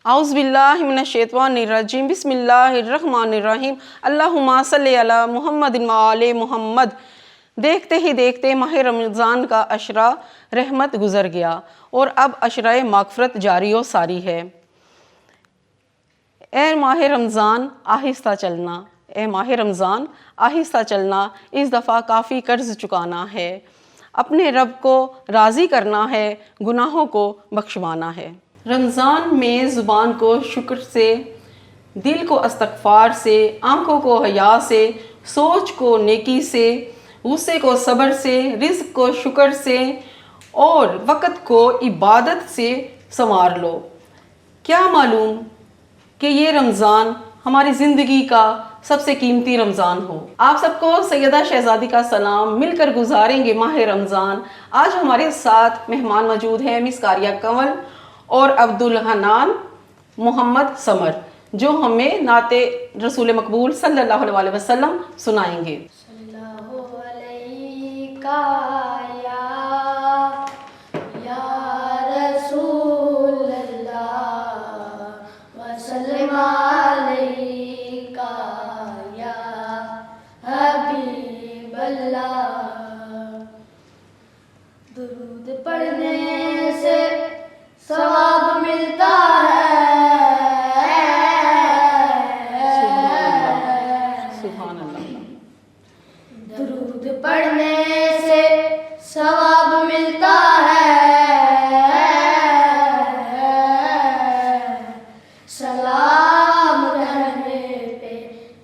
اعوذ باللہ من الشیطان الرجیم بسم اللہ الرحمن الرحیم اللہم صلی علی محمد و آل محمد۔ دیکھتے ہی دیکھتے ماہ رمضان کا عشرہ رحمت گزر گیا اور اب عشرہ مغفرت جاری و ساری ہے۔ اے ماہ رمضان آہستہ چلنا، اے ماہ رمضان آہستہ چلنا، اس دفعہ کافی قرض چکانا ہے، اپنے رب کو راضی کرنا ہے، گناہوں کو بخشوانا ہے۔ رمضان میں زبان کو شکر سے، دل کو استغفار سے، آنکھوں کو حیا سے، سوچ کو نیکی سے، غصے کو صبر سے، رزق کو شکر سے اور وقت کو عبادت سے سنوار لو۔ کیا معلوم کہ یہ رمضان ہماری زندگی کا سب سے قیمتی رمضان ہو۔ آپ سب کو سیدہ شہزادی کا سلام، مل کر گزاریں گے ماہ رمضان۔ آج ہمارے ساتھ مہمان موجود ہیں مس کاریہ کنول اور عبدالحنان محمد سمر، جو ہمیں نعت رسول مقبول صلی اللہ علیہ وسلم سنائیں گے۔ درود پڑھنے سے ثواب ملتا ہے، سبحان اللہ۔ درود پڑھنے سے ثواب ملتا ہے، سلام کہنے پہ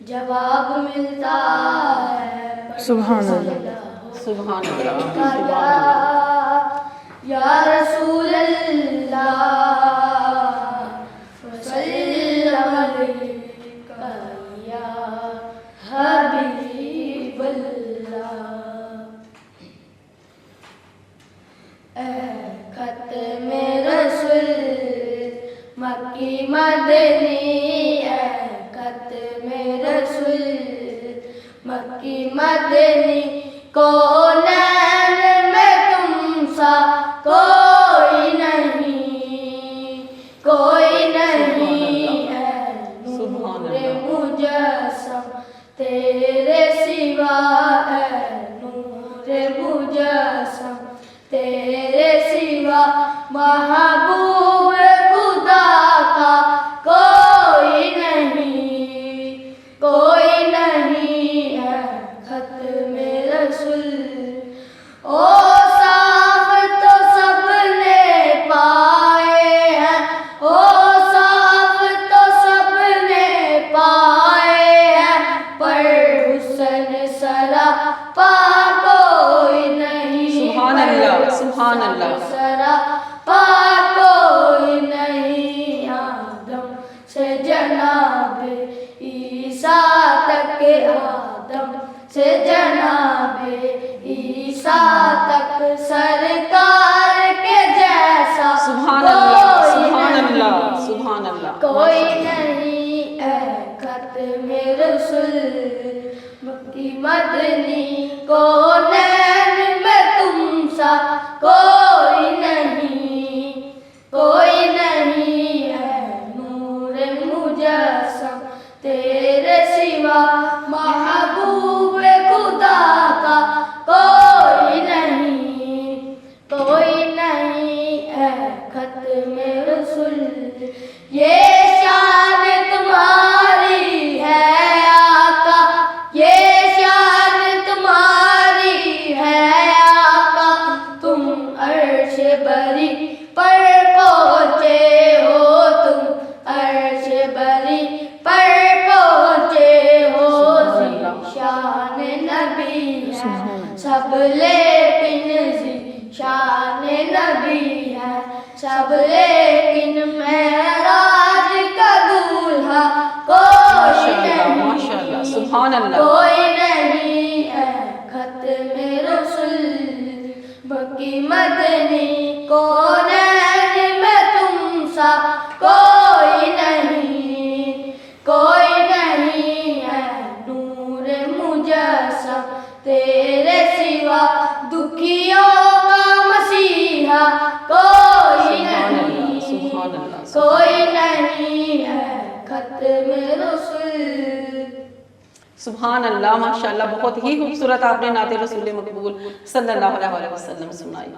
جواب ملتا ہے۔ سبحان اللہ، سبحان اللہ، یا رسول اللہ وسلم علیکہ یا حبیب اللہ۔ اے ختم رسول مکی مدنی، اے ختم رسول مکی مدنی، کونین میں تم سا کوئی نہیں، کوئی نہیں ہے نور مجسم تیرے سوا، ہے نور مجسم تیرے سوا، محبوب خدا کا کوئی نہیں، کوئی نہیں ہے ختم رسول۔ او صاف تو سب نے پائے ہیں، او صاف تو سب نے پائے ہیں، پر حسن سراپا کوئی نہیں، سبحان اللہ، سبحان اللہ، سراپا کوئی نہیں، آدم سے جناب عیسیٰ تک، آدم سے جناب عیسیٰ تک، سرکار کے جیسا سبحان اللہ، سبحان اللہ، سبحان اللہ، کوئی نہیں اے ختم رسول مکی مدنی، کونین میں تم سا کوئی نہیں، کوئی نہیں ہے نور مجسم تیرے سوا، محبوب خدا کا کوئی نہیں، کوئی نہیں ہے ختم رسول۔ یہ شان تمہاری ہے آقا، یہ شان تمہاری ہے آقا، تم عرش بری پر پہنچے ہو، تم عرش بری پر پہنچے ہو، شان نبی ہے سب لیکن شان نبی ہے سب، لیکن معراج کا دولہا کوئی نہیں، سبحان اللہ، کوئی نہیں ہے ختم رسول مکی مدنی، کونین میں تم سا کوئی نہیں، کوئی نہیں ہے نور مجسم تیرے سوا، دکھیوں کا مسیحا کوئی نہیں، کوئی نہیں سبحان اللہ، ماشاءاللہ، بہت ہی خوبصورت آپ نے نعت رسول مقبول صلی اللہ علیہ وسلم سنائی۔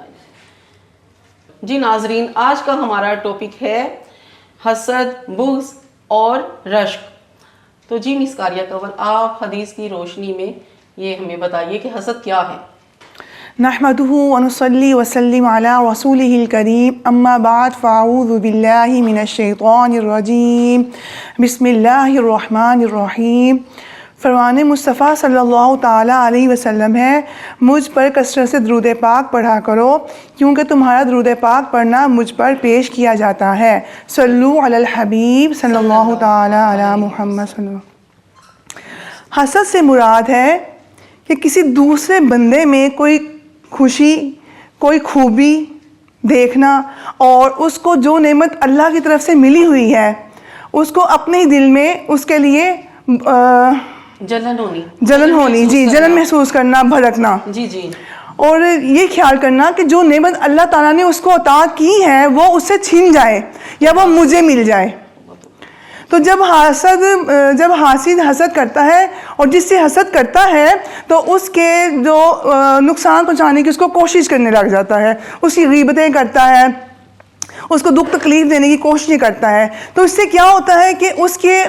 جی ناظرین، آج کا ہمارا ٹاپک ہے حسد، بغض اور رشک۔ تو جی مس قاریہ کنول، آپ حدیث کی روشنی میں یہ ہمیں بتائیے کہ حسد کیا ہے؟ نحمده ونصلي وسلم على رسوله الكريم اما بعد فاعوذ بالله من الشیطان الرجیم بسم اللہ الرحمن الرحیم۔ فرمان مصطفیٰ صلی اللہ تعالیٰ علیہ وسلم ہے، مجھ پر کثرت سے درود پاک پڑھا کرو کیونکہ تمہارا درود پاک پڑھنا مجھ پر پیش کیا جاتا ہے۔ صلو علی الحبیب صلی اللہ تعالیٰ علی محمد صلی اللہ۔ حسد سے مراد ہے کہ کسی دوسرے بندے میں کوئی خوشی، کوئی خوبی دیکھنا اور اس کو جو نعمت اللہ کی طرف سے ملی ہوئی ہے اس کو اپنے ہی دل میں اس کے لیے جلن ہونی، جی، جلن محسوس کرنا، بھڑکنا، جی جی، اور یہ خیال کرنا کہ جو نعمت اللہ تعالیٰ نے اس کو عطا کی ہے وہ اس سے چھن جائے یا وہ مجھے مل جائے۔ تو جب حاسد حسد کرتا ہے اور جس سے حسد کرتا ہے تو اس کے جو نقصان پہنچانے کی اس کو کوشش کرنے لگ جاتا ہے، اس کی غیبتیں کرتا ہے، اس کو دکھ تکلیف دینے کی کوششیں کرتا ہے۔ تو اس سے کیا ہوتا ہے کہ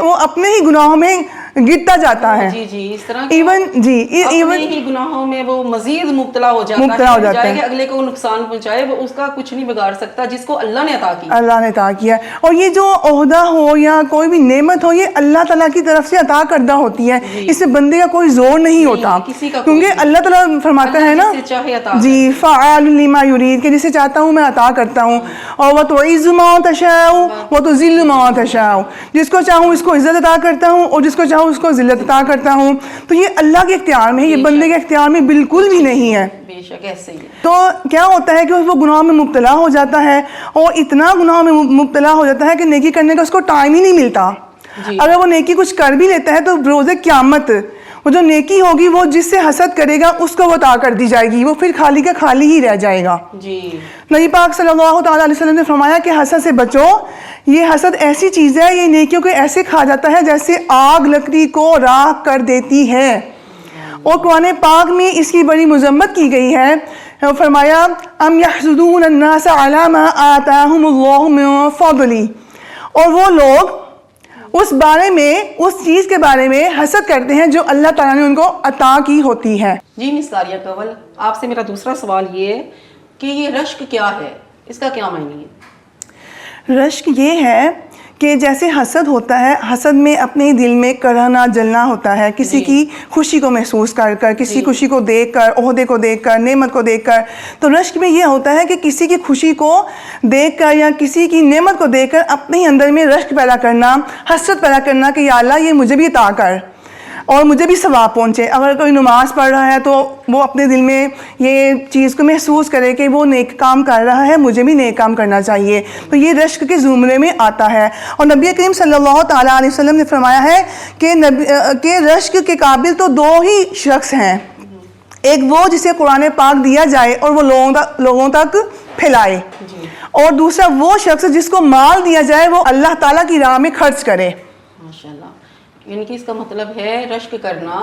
وہ اپنے ہی گناہوں میں گرتا جاتا ہے۔ جی جی، اس طرح اپنے ہی گناہوں میں وہ مزید مبتلا ہو جاتا ہے کہ اگلے کو نقصان پہنچائے، وہ اس کا کچھ نہیں بگاڑ سکتا جس کو اللہ نے عطا کیا ہے۔ اور یہ جو عہدہ ہو یا کوئی بھی نعمت ہو، یہ اللہ تعالیٰ کی طرف سے عطا کردہ ہوتی ہے، اس سے بندے کا کوئی زور نہیں ہوتا، کیونکہ اللہ تعالیٰ فرماتا ہے نا، جی، فعال لما یرید، کہ جسے چاہتا ہوں میں عطا کرتا ہوں، اور وتعز ما تشاء وتذل ما تشاء، جس کو چاہوں اس کو عزت عطا کرتا ہوں اور جس کو چاہوں اس کو ذلت عطا کرتا ہوں۔ تو یہ اللہ کے اختیار میں ہے، یہ بندے کے اختیار میں بالکل بھی نہیں ہے۔ بے شک ایسے ہی ہے۔ تو کیا ہوتا ہے کہ وہ گناہ میں مبتلا ہو جاتا ہے، اور اتنا گناہ میں مبتلا ہو جاتا ہے کہ نیکی کرنے کا اس کو ٹائم ہی نہیں ملتا۔ اگر وہ نیکی کچھ کر بھی لیتا ہے تو روز قیامت وہ جو نیکی ہوگی وہ جس سے حسد کرے گا اس کو وہ عطا کر دی جائے گی، وہ پھر خالی کا خالی ہی رہ جائے گا۔ جی، نبی پاک صلی اللہ تعالیٰ علیہ وسلم نے فرمایا کہ حسد سے بچو، یہ حسد ایسی چیز ہے، یہ نیکیوں کو ایسے کھا جاتا ہے جیسے آگ لکڑی کو راکھ کر دیتی ہے۔ اور قرآن پاک میں اس کی بڑی مذمت کی گئی ہے، فرمایا ام یحسدون الناس علی ما آتاہم اللہ من فضلہ، اور وہ لوگ اس چیز کے بارے میں حسد کرتے ہیں جو اللہ تعالیٰ نے ان کو عطا کی ہوتی ہے۔ جی مس قاریہ کنول، آپ سے میرا دوسرا سوال یہ ہے کہ یہ رشک کیا ہے، اس کا کیا معنی ہے؟ رشک یہ ہے کہ جیسے حسد ہوتا ہے، حسد میں اپنے دل میں کڑھنا جلنا ہوتا ہے، کسی کی خوشی کو محسوس کر کر، کسی خوشی کو دیکھ کر، عہدے کو دیکھ کر، نعمت کو دیکھ کر۔ تو رشک میں یہ ہوتا ہے کہ کسی کی خوشی کو دیکھ کر یا کسی کی نعمت کو دیکھ کر اپنے ہی اندر میں رشک پیدا کرنا، حسد پیدا کرنا کہ یا اللہ یہ مجھے بھی عطا کر اور مجھے بھی ثواب پہنچے۔ اگر کوئی نماز پڑھ رہا ہے تو وہ اپنے دل میں یہ چیز کو محسوس کرے کہ وہ نیک کام کر رہا ہے، مجھے بھی نیک کام کرنا چاہیے۔ تو یہ رشک کے زمرے میں آتا ہے۔ اور نبی کریم صلی اللہ تعالیٰ علیہ وسلم نے فرمایا ہے کہ رشک کے قابل تو دو ہی شخص ہیں، ایک وہ جسے قرآن پاک دیا جائے اور وہ لوگوں تک پھیلائے، اور دوسرا وہ شخص جس کو مال دیا جائے وہ اللہ تعالیٰ کی راہ میں خرچ کرے۔ ماشاءاللہ، یعنی کہ اس کا مطلب ہے رشک کرنا،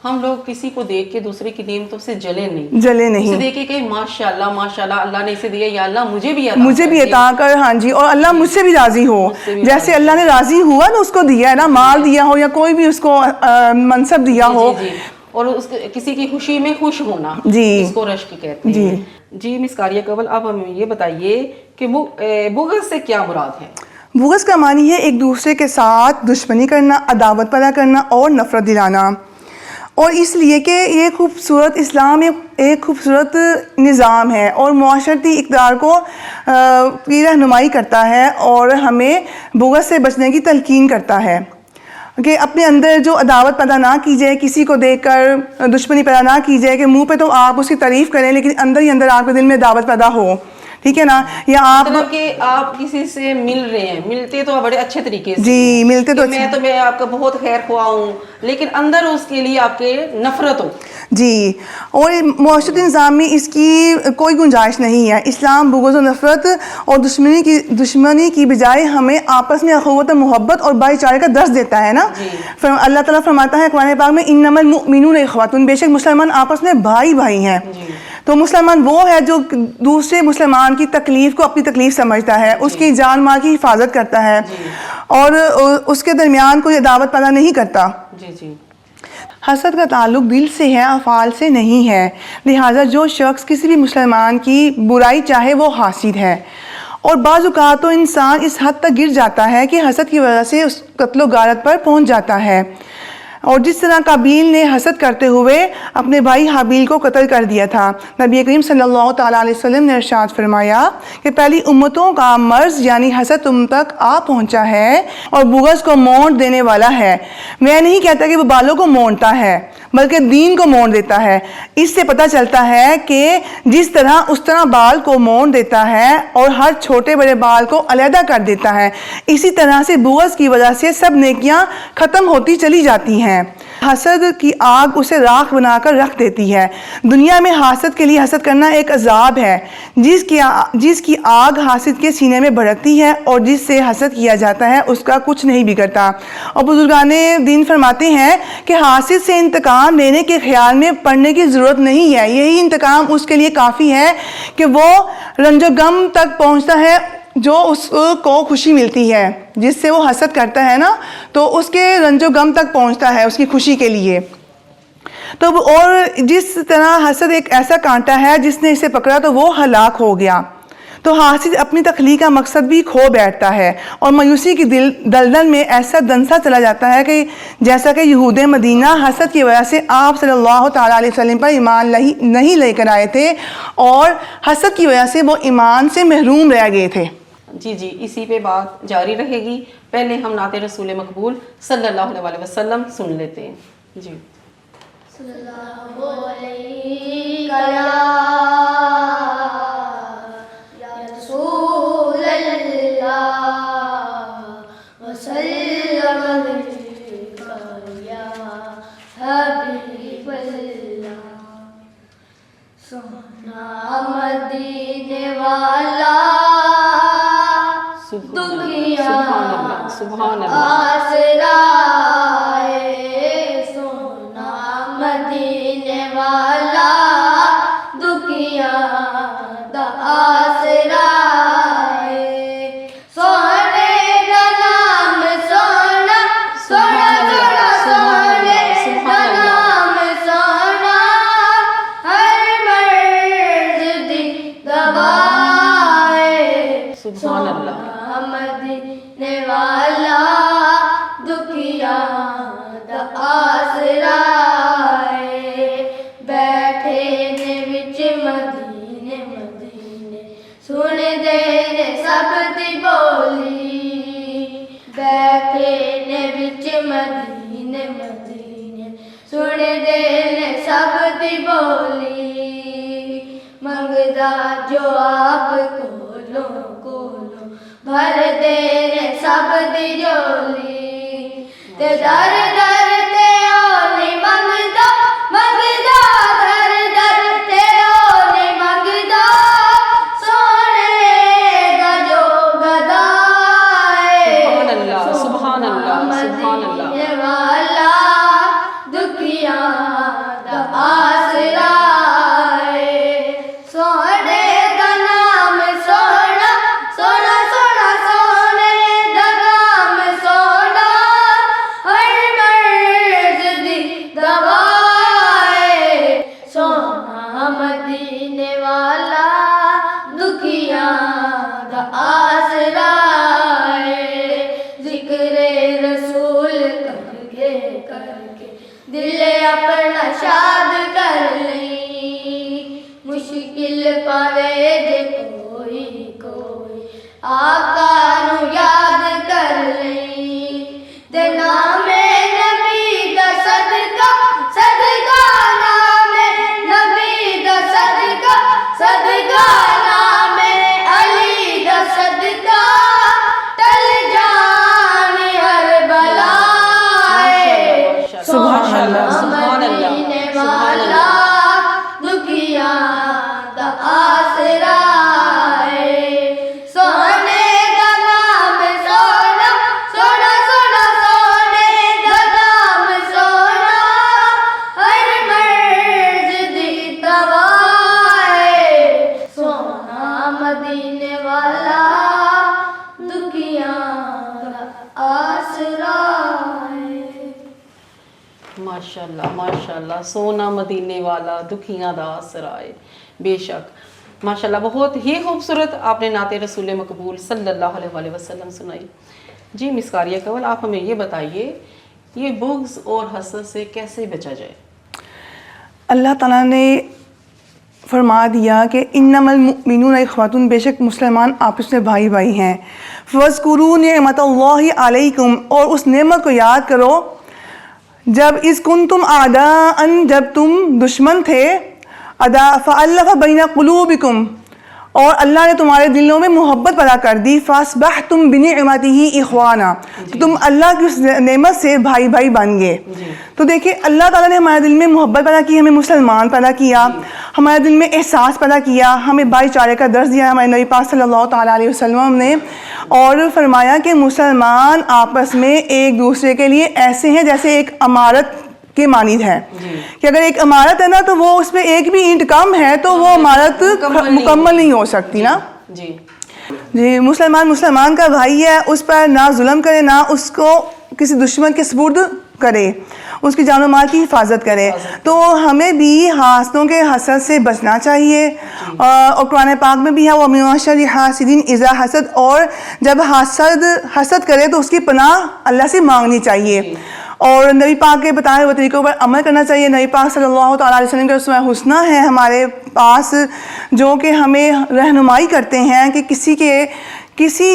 ہم لوگ کسی کو دیکھ کے دوسرے کی نعمتوں سے جلے نہیں، اسے دیکھے کہ ماشاءاللہ ماشاءاللہ اللہ نے اسے دیا، یا اللہ مجھے بھی عطا کر، ہاں جی، اور اللہ مجھ سے بھی راضی ہو، جیسے اللہ نے راضی ہوا نا اس کو دیا ہے نا، مال دیا ہو یا کوئی بھی اس کو منصب دیا ہو، اور کسی کی خوشی میں خوش ہونا، اس کو رشک کہتے ہیں۔ جی مس قاریہ کنول، اب ہمیں یہ بتائیے کہ بغض سے کیا مراد ہے؟ بغض کا معنی ہے ایک دوسرے کے ساتھ دشمنی کرنا، عداوت پیدا کرنا اور نفرت دلانا۔ اور اس لیے کہ یہ خوبصورت اسلام ایک خوبصورت نظام ہے اور معاشرتی اقدار کی رہنمائی کرتا ہے اور ہمیں بغض سے بچنے کی تلقین کرتا ہے کہ اپنے اندر جو عداوت پیدا نہ کی جائے، کسی کو دیکھ کر دشمنی پیدا نہ کی جائے کہ منہ پہ تو آپ اس کی تعریف کریں لیکن اندر ہی اندر آپ کے دل میں عداوت پیدا ہو، ٹھیک ہے نا, یا آپ مطلب کہ آپ کسی سے مل رہے ہیں, ملتے تو بڑے اچھے طریقے سے, جی ملتے تو میں آپ کا بہت خیر خواہ ہوں, لیکن اندر اس کے لیے آپ کے نفرت ہو. جی, اور معاشرتی نظام میں اس کی کوئی گنجائش نہیں ہے. اسلام بغض و نفرت اور دشمنی کی بجائے ہمیں آپس میں اخوت و محبت اور بھائی چارے کا درس دیتا ہے نا. اللہ تعالیٰ فرماتا ہے قرآن پاک میں انما المؤمنون اخوۃ, بے شک مسلمان آپس میں بھائی بھائی ہیں. تو مسلمان وہ ہے جو دوسرے مسلمان کی تکلیف کو اپنی تکلیف سمجھتا ہے, اس کی جان مال کی حفاظت کرتا ہے, اور اس کے درمیان کوئی عداوت پیدا نہیں کرتا. حسد کا تعلق دل سے ہے, افعال سے نہیں ہے. لہٰذا جو شخص کسی بھی مسلمان کی برائی چاہے وہ حاسد ہے. اور بعض اوقات تو انسان اس حد تک گر جاتا ہے کہ حسد کی وجہ سے اس قتل و غارت پر پہنچ جاتا ہے. اور جس طرح قابیل نے حسد کرتے ہوئے اپنے بھائی حابیل کو قتل کر دیا تھا, نبی کریم صلی اللہ تعالیٰ علیہ وسلم نے ارشاد فرمایا کہ پہلی امتوں کا مرض یعنی حسد تم تک آ پہنچا ہے اور بغض کو مونڈ دینے والا ہے. میں نہیں کہتا کہ وہ بالوں کو مونڈتا ہے, بلکہ دین کو مونڈ دیتا ہے. اس سے پتہ چلتا ہے کہ جس طرح اس طرح بال کو مونڈ دیتا ہے اور ہر چھوٹے بڑے بال کو علیحدہ کر دیتا ہے, اسی طرح سے بغض کی وجہ سے سب نیکیاں ختم ہوتی چلی جاتی ہیں. حسد کی آگ اسے راکھ بنا کر رکھ دیتی ہے. دنیا میں حاسد کے لیے حسد کرنا ایک عذاب ہے. جس کی آگ حاسد کے سینے میں بھڑکتی ہے اور جس سے حسد کیا جاتا ہے اس کا کچھ نہیں بگڑتا. اور بزرگان دین فرماتے ہیں کہ حاسد سے انتقام لینے کے خیال میں پڑنے کی ضرورت نہیں ہے. یہی انتقام اس کے لیے کافی ہے کہ وہ رنج و غم تک پہنچتا ہے جو اس کو خوشی ملتی ہے. جس سے وہ حسد کرتا ہے نا, تو اس کے رنج و غم تک پہنچتا ہے اس کی خوشی کے لیے. تو اور جس طرح حسد ایک ایسا کانٹا ہے جس نے اسے پکڑا تو وہ ہلاک ہو گیا. تو حاسد اپنی تخلیق کا مقصد بھی کھو بیٹھتا ہے اور مایوسی کی دلدل میں ایسا دنسا چلا جاتا ہے کہ جیسا کہ یہود مدینہ حسد کی وجہ سے آپ صلی اللہ تعالیٰ علیہ وسلم پر ایمان نہیں لے کر آئے تھے اور حسد کی وجہ سے وہ ایمان سے محروم رہ گئے تھے. جی اسی پہ بات جاری رہے گی. پہلے ہم نعت رسول مقبول صلی اللہ علیہ وسلم سن لیتے ہیں. جی صلی اللہ علیہ یا رسول اللہ وسلم علیکہ یا حبیب اللہ. سونا مدینے والا سبحان اللہ آسرا ہے, سونا مدینے والا دکھیا دا آسرا ہے. سونے دا نام سونا سونا سونا, سونے دا نام سونا, ہر مرض دی دوا ہے. سبحان اللہ مدینے والا دکھیا دا آسرا ہے. بیٹھے نے وچ مدینے مدینے سن دے نے سب دی بولی. بیٹھے نے وچ مدینے مدینے سن دے نے سب دی بولی. منگدا جو آپ کولوں کولوں بھر دے نے سب دی جولی. تے در در تے او نہیں منگدا منگدا, در در تے او نہیں منگدا, سونے دا جو گدا ہے. سبحان اللہ سبحان اللہ مدینے والا دکھیا دا آسرا ہے. سونے دا نام سونا سونا سونا, سونے دا نام سونا, ہر مرض دی دوا ہے. سونا مدینے والا دکھیا دا آسرا ہے. ذکر رسول کر کے دل اپنا شاد کر لیں. مشکل پاوے جے کوئی آقا نو یاد کر لیں. تے نام نبی دا صدقہ صدقہ, نام نبی دا صدقہ صدقہ, نام مدینے والا دکھیاں دا آسرا ہے. ماشاءاللہ ماشاءاللہ، سونا مدینے والا دکھیاں دا آسرا ہے. بے شک ماشاءاللہ، بہت ہی خوبصورت آپ نے نعت رسول مقبول صلی اللہ علیہ وسلم سنائی. جی مس قاریہ کول، آپ ہمیں یہ بتائیے یہ بغض اور حسد سے کیسے بچا جائے؟ اللہ تعالیٰ نے فرما دیا کہ انما المؤمنون اخواتun، بے شک مسلمان آپس میں بھائی بھائی ہیں. فاذکروا نعمت اللہ علیکم، اور اس نعمت کو یاد کرو جب اذ کنتم اعداء، جب تم دشمن تھے، فألف بین قلوبکم، اور اللہ نے تمہارے دلوں میں محبت پیدا کر دی. فاصبحتم بنعمتہ اخوانا، تو تم اللہ کی اس نعمت سے بھائی بھائی بن گئے. تو دیکھیں اللہ تعالیٰ نے ہمارے دل میں محبت پیدا کی، ہمیں مسلمان پیدا کیا، ہمارے دل میں احساس پیدا کیا، ہمیں بھائی چارے کا درس دیا ہمارے نبی پاک صلی اللہ تعالیٰ علیہ وسلم نے، اور فرمایا کہ مسلمان آپس میں ایک دوسرے کے لیے ایسے ہیں جیسے ایک عمارت کے مانند ہے. کہ اگر ایک عمارت ہے نا تو وہ اس میں ایک بھی اینٹ کم ہے تو وہ عمارت مکمل نہیں ہو سکتی نا. جی مسلمان کا بھائی ہے، اس پر نہ ظلم کرے، نہ اس کو کسی دشمن کے سپرد کرے، اس کی جان و مال کی حفاظت کرے. تو ہمیں بھی حاسدوں کے حسد سے بچنا چاہیے، اور قرآن پاک میں بھی ہے وَمِن شَرِّ حَاسِدٍ إِذَا حَسَدَ، اور جب حسد کرے تو اس کی پناہ اللہ سے مانگنی چاہیے، اور نبی پاک کے بتائے ہوئے طریقوں پر عمل کرنا چاہیے. نبی پاک صلی اللہ تعالیٰ علیہ وسلم کا اسوہ حسنہ ہے ہمارے پاس، جو کہ ہمیں رہنمائی کرتے ہیں کہ کسی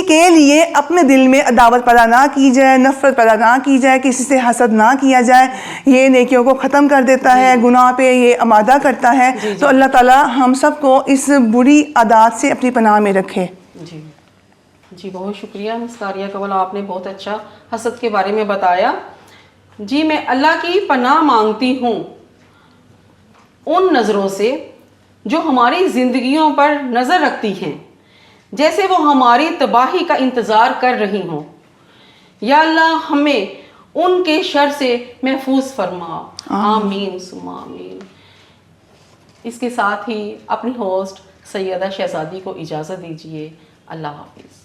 کے لیے اپنے دل میں عداوت پیدا نہ کی جائے، نفرت پیدا نہ کی جائے، کسی سے حسد نہ کیا جائے. یہ نیکیوں کو ختم کر دیتا ہے، گناہ پہ یہ آمادہ کرتا ہے. تو اللہ تعالیٰ ہم سب کو اس بری عادات سے اپنی پناہ میں رکھے. جی بہت شکریہ مس قاریہ کول، آپ نے بہت اچھا حسد کے بارے میں بتایا. جی میں اللہ کی پناہ مانگتی ہوں ان نظروں سے جو ہماری زندگیوں پر نظر رکھتی ہیں، جیسے وہ ہماری تباہی کا انتظار کر رہی ہوں. یا اللہ ہمیں ان کے شر سے محفوظ فرما، آمین ثم آمین. اس کے ساتھ ہی اپنی ہوسٹ سیدہ شہزادی کو اجازت دیجیے. اللہ حافظ.